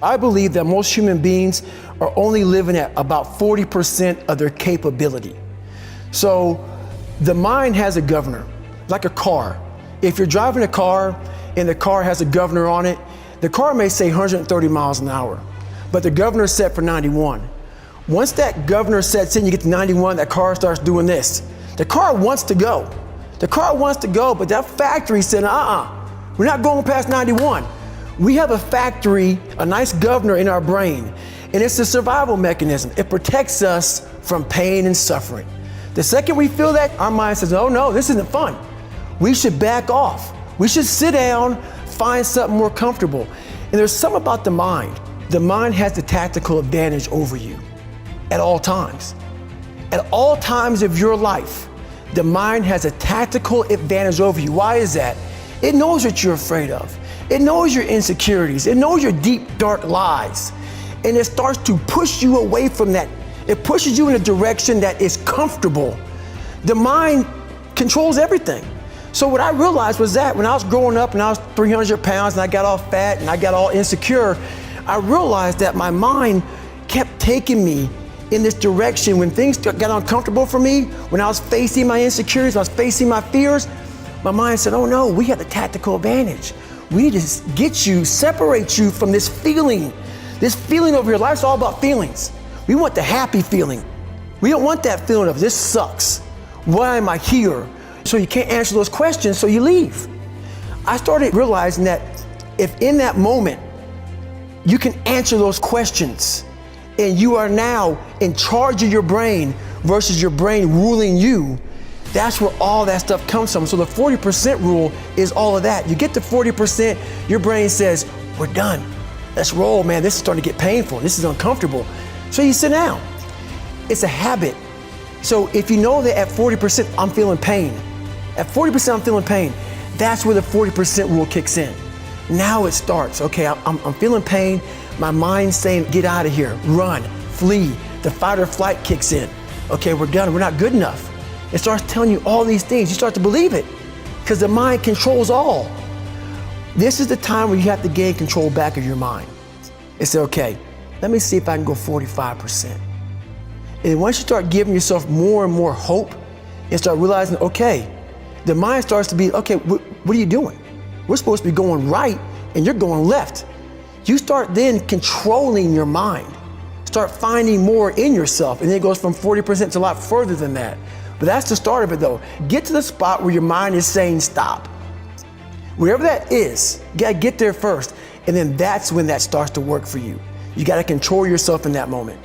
I believe that most human beings are only living at about 40% of their capability. So the mind has a governor, like a car. If you're driving a car and the car has a governor on it, the car may say 130 miles an hour, but the governor is set for 91. Once that governor sets in, you get to 91, that car starts doing this. The car wants to go. The car wants to go, but that factory said, we're not going past 91. We have a factory, a nice governor in our brain, and it's a survival mechanism. It protects us from pain and suffering. The second we feel that, our mind says, oh no, this isn't fun. We should back off. We should sit down, find something more comfortable. And there's something about the mind. The mind has the tactical advantage over you at all times. At all times of your life, the mind has a tactical advantage over you. Why is that? It knows what you're afraid of. It knows your insecurities. It knows your deep, dark lies. And it starts to push you away from that. It pushes you in a direction that is comfortable. The mind controls everything. So what I realized was that when I was growing up and I was 300 pounds and I got all fat and I got all insecure, I realized that my mind kept taking me in this direction. When things got uncomfortable for me, when I was facing my insecurities, I was facing my fears, my mind said, oh no, we have the tactical advantage. We need to get you, separate you from this feeling over here. Life's all about feelings. We want the happy feeling. We don't want that feeling of this sucks. Why am I here? So you can't answer those questions, so you leave. I started realizing that if in that moment you can answer those questions and you are now in charge of your brain versus your brain ruling you, that's where all that stuff comes from. So the 40% rule is all of that. You get to 40%, your brain says, we're done. Let's roll, man. This is starting to get painful. This is uncomfortable. So you sit down. It's a habit. So if you know that at 40%, I'm feeling pain. At 40%, I'm feeling pain. That's where the 40% rule kicks in. Now it starts. Okay, I'm feeling pain. My mind's saying, get out of here, run, flee. The fight or flight kicks in. Okay, we're done. We're not good enough. It starts telling you all these things. You start to believe it because the mind controls all. This is the time where you have to gain control back of your mind. And say, okay, let me see if I can go 45%. And once you start giving yourself more and more hope and start realizing, okay, the mind starts to be, okay, what are you doing? We're supposed to be going right and you're going left. You start then controlling your mind. Start finding more in yourself, and then it goes from 40% to a lot further than that. But that's the start of it though. Get to the spot where your mind is saying stop. Wherever that is, you gotta get there first, and then that's when that starts to work for you. You gotta control yourself in that moment.